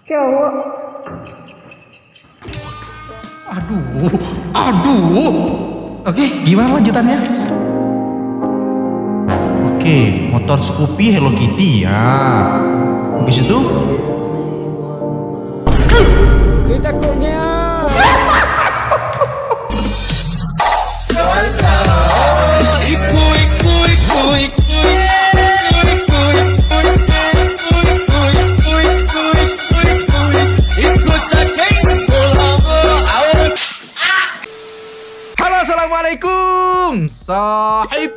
Cowok. Aduh. Oke, gimana lanjutannya? Oke, motor Scoopy Hello Kitty ya. Habis itu? Takutnya. Halo, assalamualaikum, sahib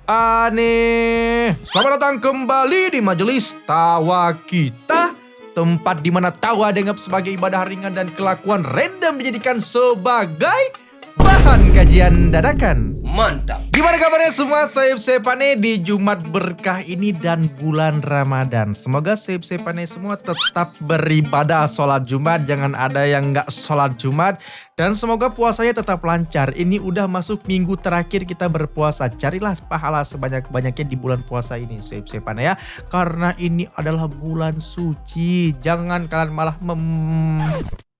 aneh. Selamat datang kembali di majelis tawa kita, tempat di mana tawa dianggap sebagai ibadah ringan dan kelakuan random dijadikan sebagai bahan kajian dadakan. Mantap. Gimana kabarnya semua sahib-sahibane di Jumat berkah ini dan bulan Ramadan? Semoga sahib-sahibane semua tetap beribadah sholat Jumat, jangan ada yang nggak sholat Jumat. Dan semoga puasanya tetap lancar. Ini udah masuk minggu terakhir kita berpuasa. Carilah pahala sebanyak-banyaknya di bulan puasa ini sahib-sahibane ya. Karena ini adalah bulan suci. Jangan kalian malah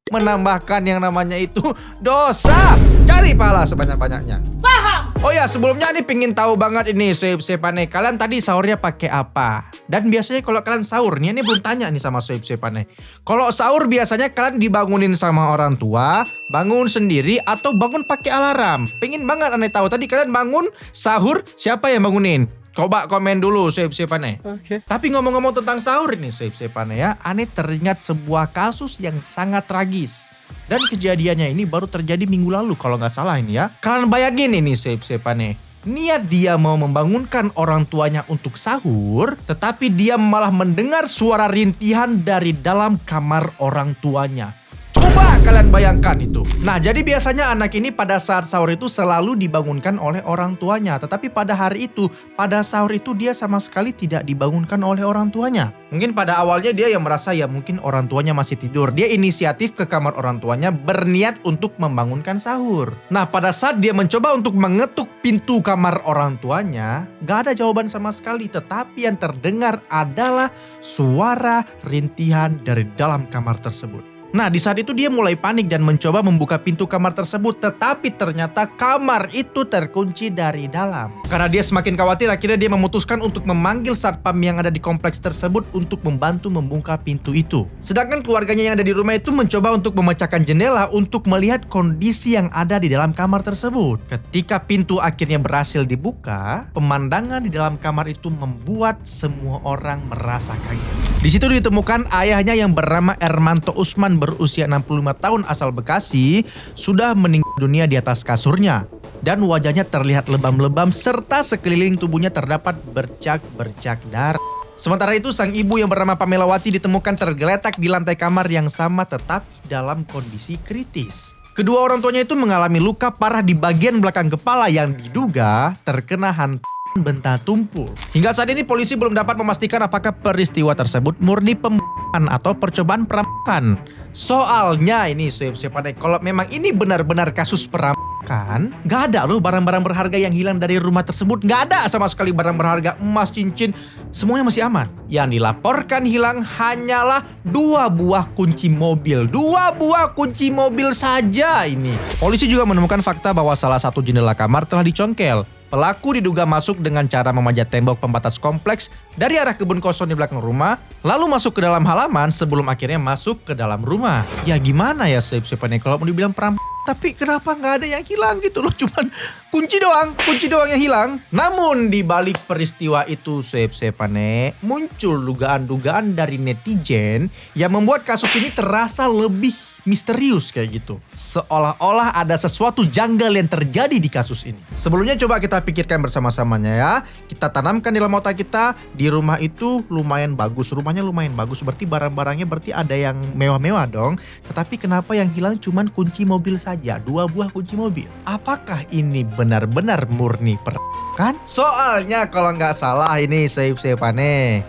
menambahkan yang namanya itu dosa. Cari pahala sebanyak-banyaknya. Paham. Oh ya, sebelumnya nih pengen tahu banget ini sahib-sahibane, kalian tadi sahurnya pakai apa? Dan biasanya kalau kalian sahur, ini belum tanya nih sama sahib-sahibane. Kalau sahur biasanya kalian dibangunin sama orang tua, bangun sendiri atau bangun pakai alarm? Pengen banget aneh tahu, tadi kalian bangun sahur, siapa yang bangunin? Coba komen dulu sahib-sahibane. Oke. Tapi ngomong-ngomong tentang sahur ini sahib-sahibane ya, aneh teringat sebuah kasus yang sangat tragis. Dan kejadiannya ini baru terjadi minggu lalu kalau nggak salah ini ya. Kalian bayangin ini sahib-sahibane. Niat dia mau membangunkan orang tuanya untuk sahur, tetapi dia malah mendengar suara rintihan dari dalam kamar orang tuanya. Coba kalian bayangkan itu. Nah, jadi biasanya anak ini pada saat sahur itu selalu dibangunkan oleh orang tuanya. Tetapi pada hari itu, pada sahur itu dia sama sekali tidak dibangunkan oleh orang tuanya. Mungkin pada awalnya dia yang merasa ya mungkin orang tuanya masih tidur. Dia inisiatif ke kamar orang tuanya berniat untuk membangunkan sahur. Nah, pada saat dia mencoba untuk mengetuk pintu kamar orang tuanya, gak ada jawaban sama sekali. Tetapi yang terdengar adalah suara rintihan dari dalam kamar tersebut. Nah, di saat itu dia mulai panik dan mencoba membuka pintu kamar tersebut. Tetapi ternyata kamar itu terkunci dari dalam. Karena dia semakin khawatir, akhirnya dia memutuskan untuk memanggil satpam yang ada di kompleks tersebut untuk membantu membuka pintu itu. Sedangkan keluarganya yang ada di rumah itu mencoba untuk memecahkan jendela untuk melihat kondisi yang ada di dalam kamar tersebut. Ketika pintu akhirnya berhasil dibuka, pemandangan di dalam kamar itu membuat semua orang merasa kaget. Di situ ditemukan ayahnya yang bernama Ermanto Usman berusia 65 tahun asal Bekasi sudah meninggal dunia di atas kasurnya dan wajahnya terlihat lebam-lebam serta sekeliling tubuhnya terdapat bercak-bercak darah. Sementara itu sang ibu yang bernama Pamelawati ditemukan tergeletak di lantai kamar yang sama tetapi dalam kondisi kritis. Kedua orang tuanya itu mengalami luka parah di bagian belakang kepala yang diduga terkena hantaman benda tumpul. Hingga saat ini polisi belum dapat memastikan apakah peristiwa tersebut murni pembunuhan atau percobaan perampokan. Soalnya ini sahib-sahibane, kalau memang ini benar-benar kasus perampokan, gak ada loh barang-barang berharga yang hilang dari rumah tersebut. Gak ada sama sekali barang berharga, emas, cincin, semuanya masih aman. Yang dilaporkan hilang hanyalah 2 buah kunci mobil. 2 buah kunci mobil saja ini. Polisi juga menemukan fakta bahwa salah satu jendela kamar telah dicongkel. Pelaku diduga masuk dengan cara memanjat tembok pembatas kompleks dari arah kebun kosong di belakang rumah, lalu masuk ke dalam halaman sebelum akhirnya masuk ke dalam rumah. Ya gimana ya sahib-sahibane kalau mau dibilang perampok, tapi kenapa nggak ada yang hilang gitu loh, cuman kunci doang yang hilang. Namun di balik peristiwa itu sahib-sahibane, muncul dugaan-dugaan dari netizen yang membuat kasus ini terasa lebih misterius kayak gitu. Seolah-olah ada sesuatu janggal yang terjadi di kasus ini. Sebelumnya coba kita pikirkan bersama-samanya ya. Kita tanamkan di dalam otak kita, di rumah itu lumayan bagus. Rumahnya lumayan bagus, berarti barang-barangnya berarti ada yang mewah-mewah dong. Tetapi kenapa yang hilang cuman kunci mobil saja? 2 buah kunci mobil. Apakah ini benar-benar murni perampokan? Soalnya kalau nggak salah ini sahib-sahibane,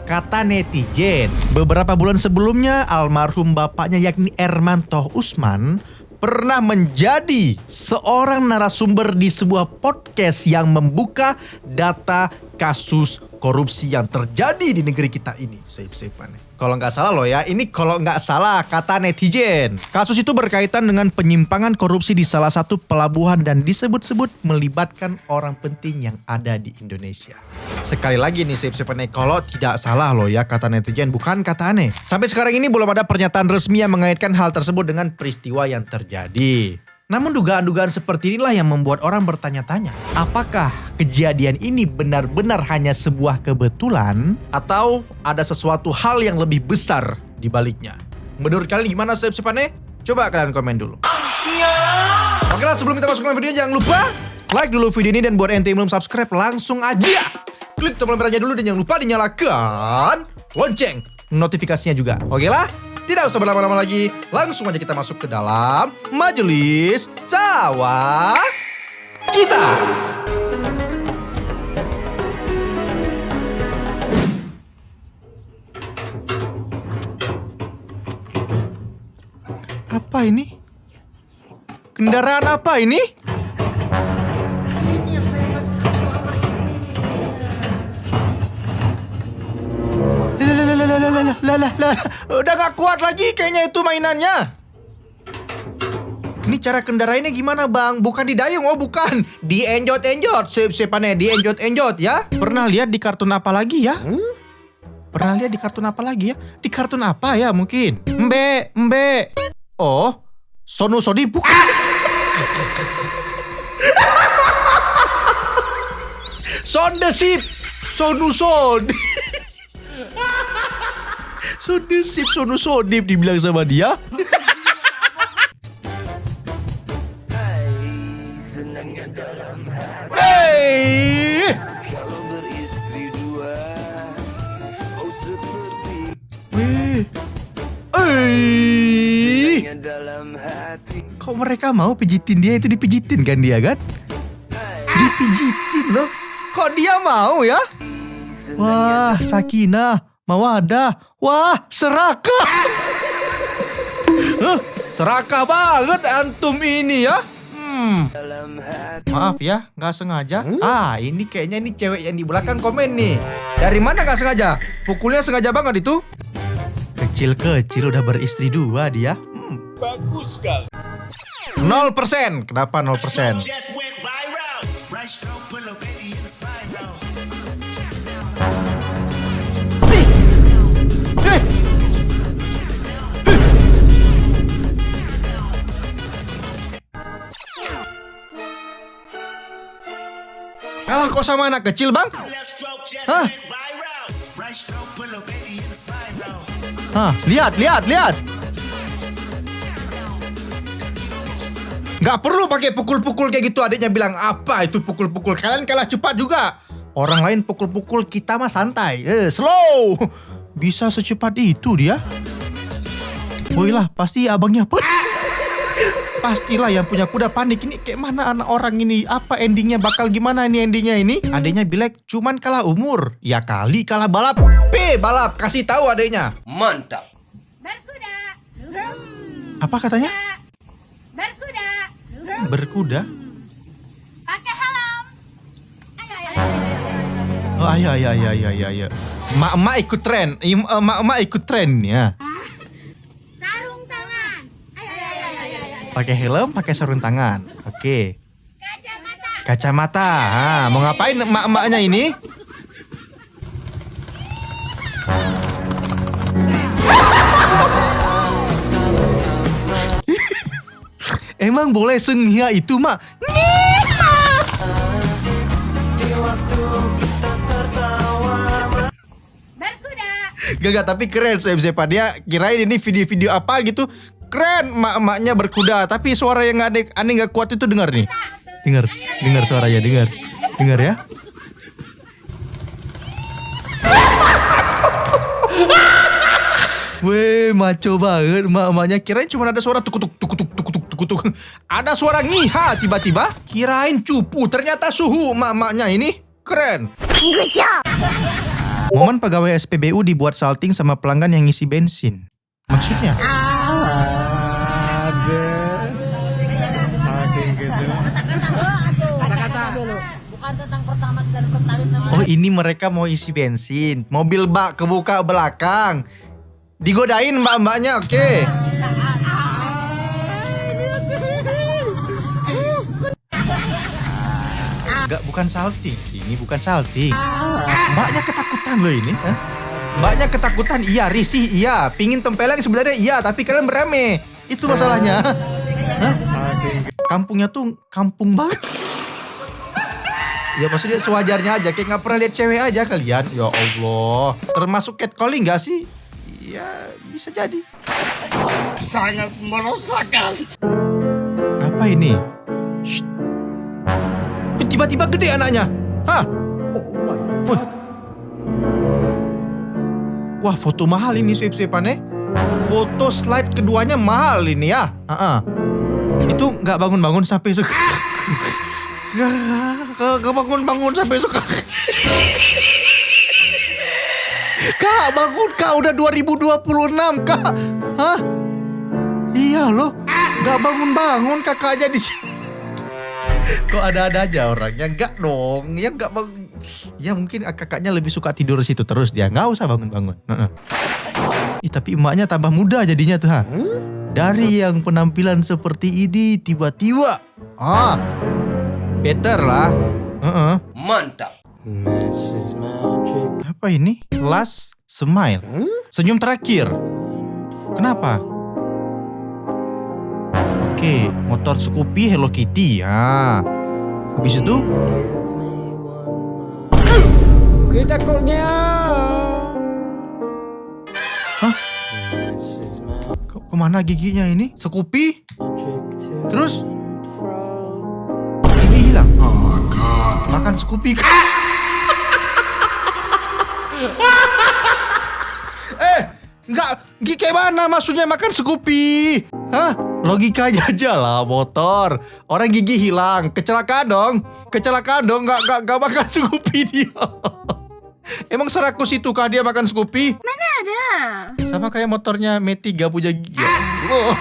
kata netizen, beberapa bulan sebelumnya almarhum bapaknya yakni Ermanto Usman pernah menjadi seorang narasumber di sebuah podcast yang membuka data kasus korupsi yang terjadi di negeri kita ini. Sahib-sahibane. Kalau nggak salah loh ya, ini kalau nggak salah kata netizen. Kasus itu berkaitan dengan penyimpangan korupsi di salah satu pelabuhan dan disebut-sebut melibatkan orang penting yang ada di Indonesia. Sekali lagi nih Sip-Sip-ane, kalau tidak salah loh ya kata netizen, bukan kata aneh. Sampai sekarang ini belum ada pernyataan resmi yang mengaitkan hal tersebut dengan peristiwa yang terjadi. Namun dugaan-dugaan seperti inilah yang membuat orang bertanya-tanya, apakah kejadian ini benar-benar hanya sebuah kebetulan atau ada sesuatu hal yang lebih besar di baliknya? Menurut kalian gimana Sip-Sip-ane? Coba kalian komen dulu. Oke lah, sebelum kita masuk ke video jangan lupa like dulu video ini, dan buat ente yang belum subscribe langsung aja klik tombol merahnya dulu dan jangan lupa dinyalakan lonceng notifikasinya juga. Oke lah, tidak usah berlama-lama lagi, langsung aja kita masuk ke dalam majelis tawa kita. Apa ini? Kendaraan apa ini? Ini yang saya maksud selama ini nih. Udah gak kuat lagi kayaknya itu mainannya. Ini cara kendarainnya gimana bang? Bukan didayung, oh bukan. Dienjot-enjot, Sip-Sip-ane, dienjot-enjot ya. Pernah lihat di kartun apa lagi ya? Pernah lihat di kartun apa lagi ya? Di kartun apa ya mungkin? Mbe. Oh, Sonu Sodi bukan. Sondesip, Sonu Sodi. Sondesip, Sonu Sodip dibilang sama dia. Senangnya dalam hati Hey! kalau beristri dua. Oh seperti senangnya dalam hati. Kok mereka mau pijitin dia, itu dipijitin kan dia kan? Dipijitin loh. Kok dia mau ya? Wah, Sakinah, Mawadah. Wah, serakah. Serakah banget antum ini ya. Dalam hati Maaf ya, nggak sengaja. Ini kayaknya ini cewek yang di belakang komen nih. Dari mana nggak sengaja? Pukulnya sengaja banget itu. Kecil-kecil udah beristri dua dia. Bagus sekali. 0%. Kenapa 0%? Just went viral. Right stroke, pull a baby in the spiral. Kalah kok sama anak kecil bang? Left stroke just Hah? went viral. Right stroke, pull a baby in the spiral. Lihat. Gak perlu pakai pukul-pukul kayak gitu. Adiknya bilang apa itu pukul-pukul. Kalian kalah cepat juga. Orang lain pukul-pukul, kita mah santai. Slow. Bisa secepat itu dia. Woi lah, pasti abangnya pun. Pastilah yang punya kuda panik. Ini kayak mana anak orang ini? Apa endingnya? Bakal gimana ini endingnya ini? Adiknya bilang cuman kalah umur. Ya kali kalah balap. Balap. Kasih tahu adiknya. mantap. Berkuda. Apa katanya? Berkuda. Berkuda? Pakai helm. Ayo. Oh, ayo. Mak ikut tren. Mak ikut tren ya. Sarung tangan. Ayo. Pakai helm, pakai sarung tangan. Oke. Kacamata. Kacamata. Mau ngapain emak-emaknya ini? Emang boleh senghia itu, Mak? Berkuda. Gak, tapi keren Sip-Sip. Dia kirain ini video-video apa gitu. Keren emak-emaknya berkuda. Tapi suara yang aneh gak kuat itu dengar nih. Dengar suaranya, dengar ya. Weh, maco banget emak-emaknya. Kirain cuma ada suara tuk. Ada suara ngiha tiba-tiba. Kirain cupu, ternyata suhu emak-emaknya ini. Keren. Momen pegawai SPBU dibuat salting sama pelanggan yang ngisi bensin. Maksudnya? Oh, ini mereka mau isi bensin. Mobil bak kebuka belakang. Digodain mbak-mbaknya, oke. Enggak, bukan salting sih, ini bukan salting. Mbaknya ketakutan loh ini. Hah? Mbaknya ketakutan, iya. Risih, iya. Pingin tempeleng sebenarnya, iya. Tapi kalian berame. Itu masalahnya. Hah? Kampungnya tuh kampung banget. Ya maksudnya sewajarnya aja, kayak nggak pernah lihat cewek aja kalian. Ya Allah. Termasuk catcalling nggak sih? Ya bisa jadi. Sangat meresahkan. Apa ini? Shh. Tiba-tiba gede anaknya. Hah? Wah. Wah, foto mahal ini swipe-swipeannya. Foto slide keduanya mahal ini ya. Itu nggak bangun-bangun sampai sekarang. Gak bangun-bangun sampai sekarang. Kak, bangun Kak, udah 2026 Kak. Hah? Iya loh. Gak bangun-bangun kakaknya di sini. Kok ada-ada aja orangnya? Enggak dong. Ya enggak bangun. Ya mungkin kakaknya lebih suka tidur di situ terus dia. Enggak usah bangun-bangun. Tapi emaknya tambah muda jadinya tuh, ha. Dari yang penampilan seperti ini tiba-tiba better lah. Mantap. Apa ini? Last smile. Senyum terakhir. Kenapa? Oke, motor Scoopy Hello Kitty. Habis itu Ini takutnya. kemana giginya ini? Scoopy? Terus gigi hilang. Makan Scoopy. Enggak, kayak mana maksudnya makan Scoopy? Hah? Logikanya aja lah motor. Orang gigi hilang, kecelakaan dong. Enggak makan Scoopy dia. Emang serakus itu kah dia makan Scoopy? Mana ada? Sama kayak motornya Meti gak punya gigi. Oh.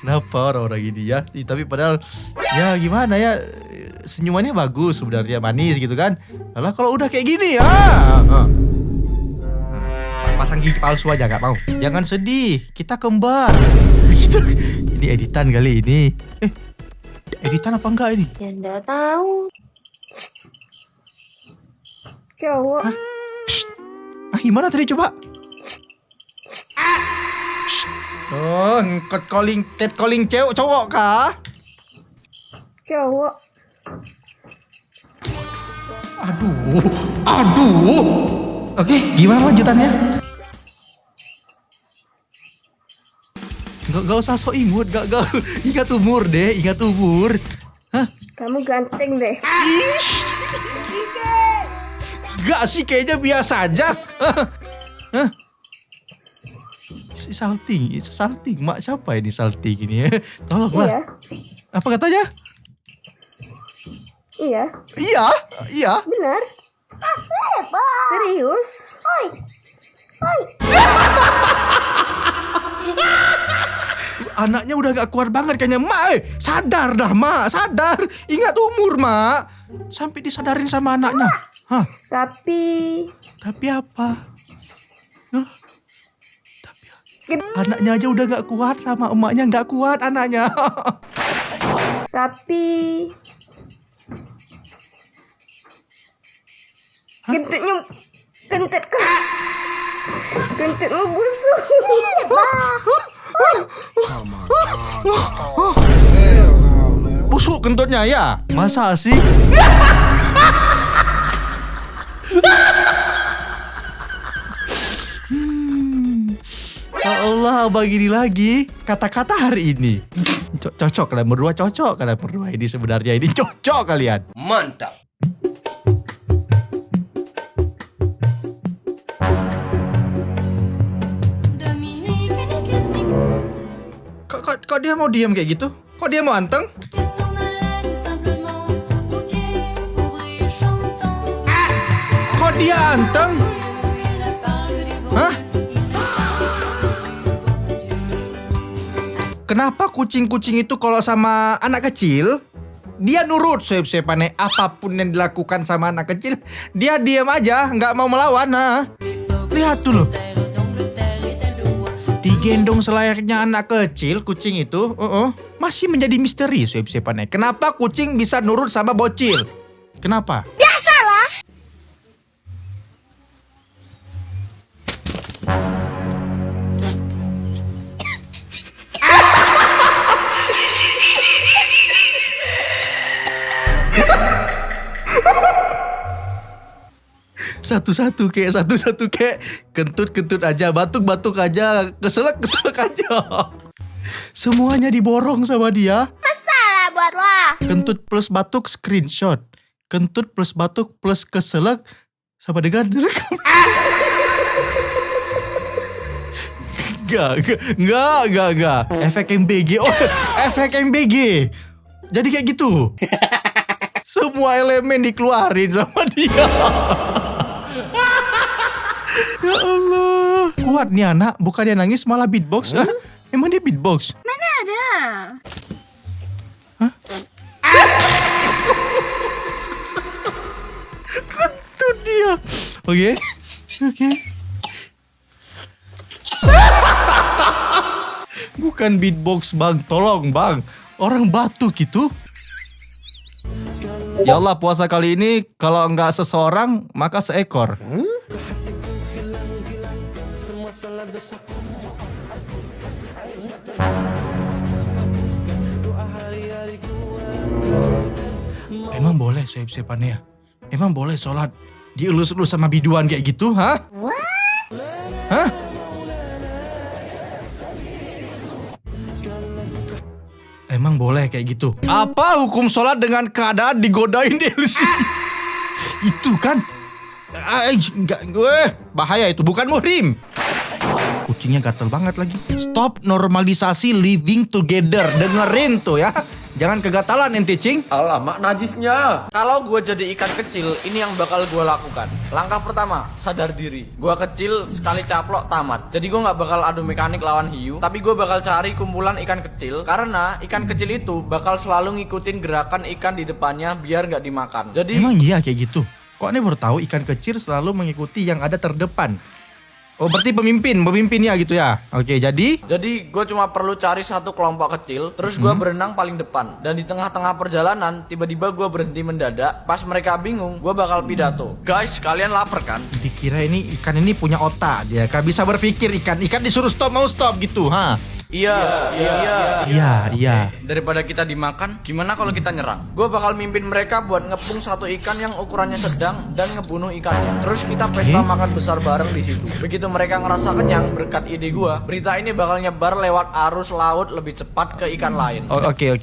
Kenapa orang-orang gini ya? Tapi padahal ya gimana ya, senyumannya bagus sebenarnya, manis gitu kan. Lah kalau udah kayak gini pasang gigi palsu aja gak mau. Jangan sedih, kita kembar. Ini editan kali ini. Editan apa enggak ini? Ya enggak tahu. Cowok. Gimana tadi coba? Oh, catcalling cowok kah? Cowok. Aduh. Oke, gimana lanjutannya? Gak usah so imut, gak ingat umur deh, ingat umur. Hah? Kamu ganteng deh. Gak sih, kayaknya biasa aja. Hah? Si salting, mak siapa ini salting ini? Tolonglah. Iya. Apa katanya? Iya. Benar. Serius? Oi. Anaknya udah gak kuat banget kayaknya. Mak, sadar dah mak, sadar. Ingat umur mak. Sampai disadarin sama anaknya. Hah? Tapi apa? Anaknya aja udah gak kuat, sama emaknya gak kuat anaknya. Tapi kentutmu busuk. Busuk kentutnya ya? Masa sih? Ya Allah, begini lagi kata-kata hari ini. Cocok kalian berdua, ini sebenarnya ini cocok kalian. Mantap. Kok dia mau diam kayak gitu? Kok dia mau anteng? Kok dia anteng? Hah? Kenapa kucing-kucing itu kalau sama anak kecil dia nurut, swipe-swipeannya apapun yang dilakukan sama anak kecil dia diam aja, nggak mau melawan. Nah, lihat dulu. digendong selayaknya anak kecil kucing itu. Masih menjadi misteri soib-soibannya. Kenapa kucing bisa nurut sama bocil? Kenapa? Satu-satu kek, kentut aja, batuk aja, keselak aja. Semuanya diborong sama dia. Masalah buat lo. Kentut plus batuk screenshot. Kentut plus batuk plus keselak sama dengan direkam. Enggak. Efek MBG. Oh, efek MBG. Jadi kayak gitu. Semua elemen dikeluarin sama dia. Ya Allah. Kuat nih anak, bukannya nangis malah beatbox. Hah? Emang dia beatbox? Mana ada? Kentut dia. Oke. Bukan beatbox bang, tolong bang. Orang batuk gitu. Ya Allah, puasa kali ini kalau nggak seseorang maka seekor. Emang boleh soib-soibannya? Emang boleh sholat dielus-elus sama biduan kayak gitu, hah? Hah? Emang boleh kayak gitu? Apa hukum sholat dengan keadaan digodain DLC? Itu kan? Enggak, bahaya itu, bukan muhrim. Kucingnya gatel banget lagi. Stop normalisasi living together. Dengerin tuh ya. Jangan kegatalan ente, Cing. Alamak najisnya. Kalau gue jadi ikan kecil, ini yang bakal gue lakukan. Langkah pertama, sadar diri. Gue kecil, sekali caplok tamat. Jadi gue gak bakal adu mekanik lawan hiu, tapi gue bakal cari kumpulan ikan kecil. Karena ikan kecil itu bakal selalu ngikutin gerakan ikan di depannya biar gak dimakan. Jadi Emang iya kayak gitu? Kok aneh baru tahu ikan kecil selalu mengikuti yang ada terdepan. Oh berarti pemimpinnya gitu ya. Oke, jadi gue cuma perlu cari satu kelompok kecil, terus gue berenang paling depan. Dan di tengah-tengah perjalanan, tiba-tiba gue berhenti mendadak. Pas mereka bingung, gue bakal pidato. Guys, kalian lapar kan? dikira ini ikan ini punya otak. Dia kan bisa berpikir ikan disuruh stop mau stop gitu, ha? Iya. Iya. Daripada kita dimakan, gimana kalau kita nyerang? Gue bakal mimpin mereka buat ngepung satu ikan yang ukurannya sedang dan ngebunuh ikannya. Terus kita pesta makan besar bareng di situ. Begitu mereka ngerasa kenyang berkat ide gue, berita ini bakal nyebar lewat arus laut lebih cepat ke ikan lain. Oke.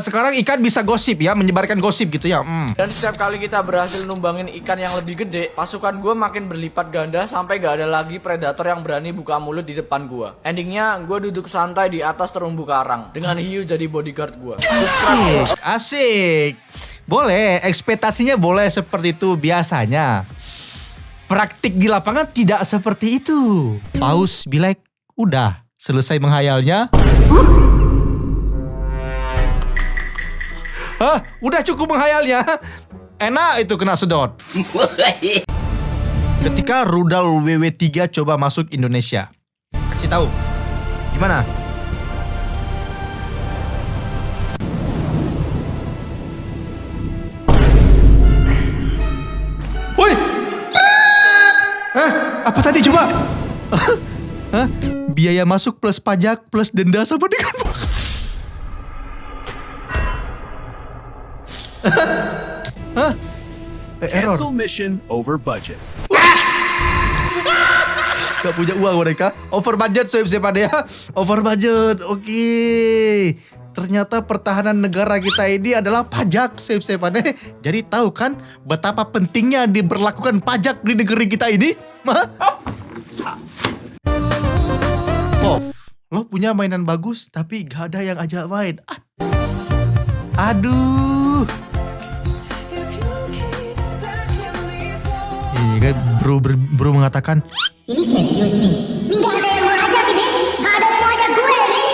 Sekarang ikan bisa gosip ya, menyebarkan gosip gitu ya. Dan setiap kali kita berhasil numbangin ikan yang lebih gede, pasukan gue makin berlipat ganda sampai gak ada lagi predator yang berani buka mulut di depan gue. Endingnya gue duduk santai di atas terumbu karang dengan hiu jadi bodyguard gue. Asik. Boleh, ekspektasinya boleh seperti itu biasanya. Praktik di lapangan tidak seperti itu. Paus bilek, udah selesai menghayalnya. Hah, udah cukup menghayalnya. Enak itu kena sedot. Ketika rudal WW3 coba masuk Indonesia. Kasih tahu. Gimana? Woi! Hah? Apa tadi coba? Hah? Biaya masuk plus pajak plus denda sama dengan Hah? Error. Cancel mission over budget. Gak punya uang mereka. Over budget siapa ya? Over budget. Oke. Ternyata pertahanan negara kita ini adalah pajak siapa. Jadi tahu kan betapa pentingnya diberlakukan pajak di negeri kita ini? Oh, lo punya mainan bagus tapi gak ada yang ajak main. Aduh. Ini kan bro mengatakan ini serius nih. Ini gak ada yang mau ajak ini. Gak ada yang mau ajak gue ini.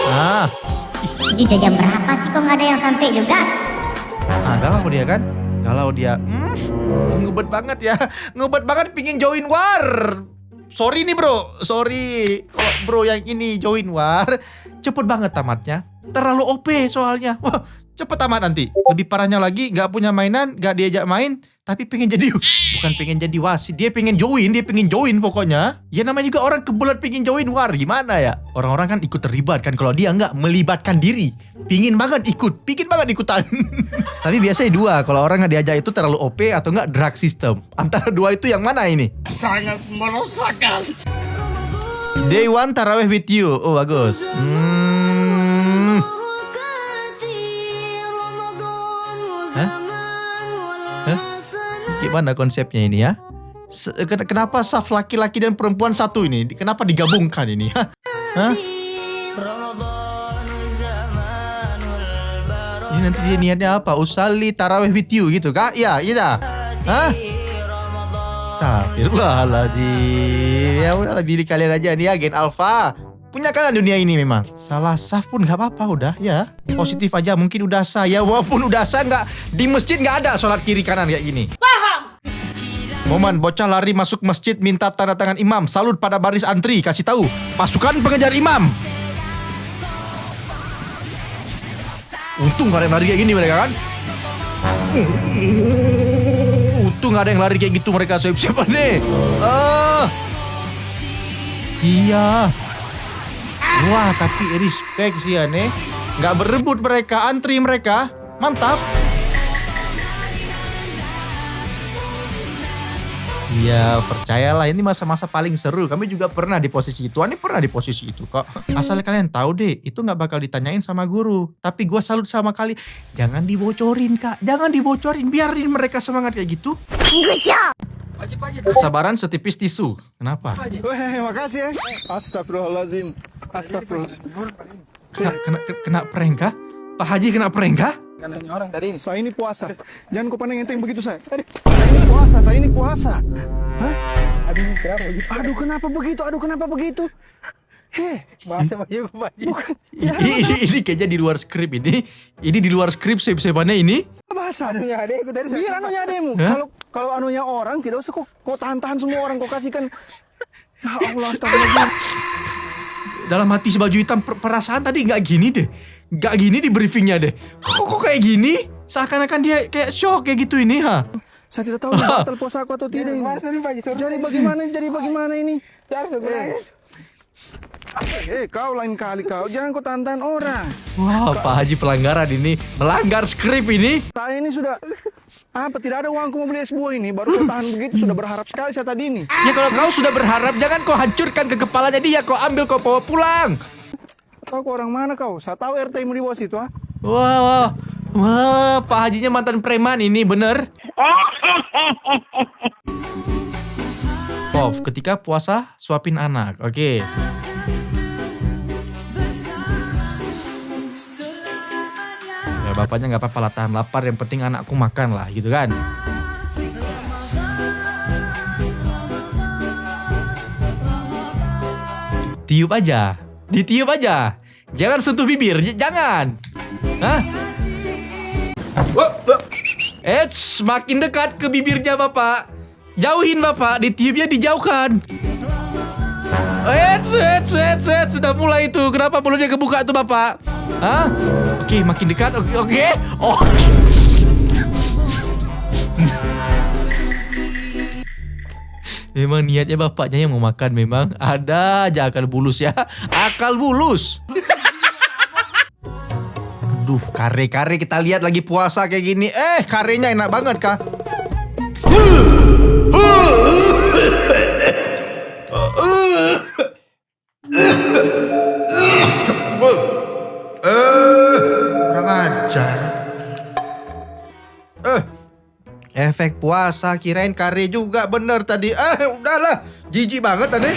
Ini udah jam berapa sih kok gak ada yang sampai juga? Galau dia kan? Galau dia. Ngebet banget ya. Ngebet banget pingin join war. Sorry nih bro, sorry. Kalau bro yang ini join war, cepet banget tamatnya. Terlalu OP soalnya. Wah, cepet tamat nanti. Lebih parahnya lagi, nggak punya mainan, nggak diajak main, tapi pengen jadi, bukan pengen jadi wasit, dia pengen join pokoknya. Ya namanya juga orang kebelet pengen join war, gimana ya? Orang-orang kan ikut terlibat kan, kalau dia nggak melibatkan diri, pingin banget ikutan. Tapi biasanya dua, kalau orang nggak diajak itu terlalu OP atau nggak drag system. Antara dua itu yang mana ini? Sangat merosakan. Day one taraweh with you, oh bagus. Hah? Gimana konsepnya ini ya? Kenapa saf laki-laki dan perempuan satu ini? Kenapa digabungkan ini? Hah? Ini nanti dia niatnya apa? Usali taraweh with you gitu kak? Ya, iya. Hah? Astagfirullahaladzim. Ya udahlah, pilih kalian aja nih ya, Gen Alpha. Punya kalian dunia ini memang. Salah saf pun gak apa-apa udah ya. Positif aja, mungkin udah sah ya. Walaupun udah sah nggak, di masjid nggak ada sholat kiri kanan kayak gini. Paham. Momen bocah lari masuk masjid minta tanda tangan imam. Salut pada baris antri, kasih tahu pasukan pengejar imam. Untung gak ada yang lari kayak gini mereka kan. Untung gak ada yang lari kayak gitu mereka. Siapa nih? Iya. Wah, tapi respect sih ya nih. Gak berebut mereka, antri mereka. Mantap. Iya, percayalah ini masa-masa paling seru. Kami juga pernah di posisi itu. Ani pernah di posisi itu kok. Asal kalian tahu deh, itu gak bakal ditanyain sama guru. Tapi gue salut sama kali. Jangan dibocorin kak, jangan dibocorin. Biarin mereka semangat kayak gitu. Kesabaran setipis tisu. Kenapa? Weh, makasih ya. Astagfirullahaladzim. Astagfirullahaladzim. Kena prank kah? Pak Haji kena prank kah? Saya ini puasa. Jangan kau pandang enteng begitu saya. Saya ini puasa. Hah? Aduh, kenapa begitu? Heh, bukan. Ini kayaknya di luar skrip ini. Ini di luar skrip sebannya ini. Bahasa anunya adekku tadi. Biar anunya adekmu. Kalau anunya orang tidak usah kau tahan semua orang kau kasihkan. Ya Allah, astagfirullah. Dalam hati si baju hitam perasaan tadi nggak gini deh. Nggak gini di briefingnya deh. Kok kayak gini? Seakan-akan dia kayak shock kayak gitu ini ha. Saya tidak tahu batal puasa aku atau tidak ini. Jadi bagaimana ini? Kau lain kali kau. Jangan kau tahan orang. Wah, Pak Haji pelanggaran ini. Melanggar skrip ini. Saya ini sudah tidak ada uangku mau beli es buah ini. Baru kau tahan begitu. Sudah berharap sekali saya tadi ini. Ya kalau kau sudah berharap, jangan kau hancurkan ke kepalanya dia. Kau ambil, kau bawa pulang. Kau orang mana kau? Saya tahu RT-mu di bawah situ ah. Wah, Pak Hajinya mantan preman ini, bener. Pov, ketika puasa suapin anak, oke. Ya bapaknya nggak apa-apa lah, tahan lapar, yang penting anakku makan lah, gitu kan. Ditiup aja, jangan sentuh bibir, jangan. Hah? Makin dekat ke bibirnya bapak. Jauhin bapak, ditiupnya dijauhkan. Sudah mulai itu. Kenapa mulutnya kebuka tuh bapak? Hah? Oke, makin dekat. Oke. Memang niatnya bapaknya yang mau makan memang. Ada aja akal bulus ya. Akal bulus. Aduh, kare-kare kita lihat lagi puasa kayak gini. Karenya enak banget kah? Kurang ajar. Efek puasa, kirain kare juga bener tadi. Udahlah, jijik banget tadi.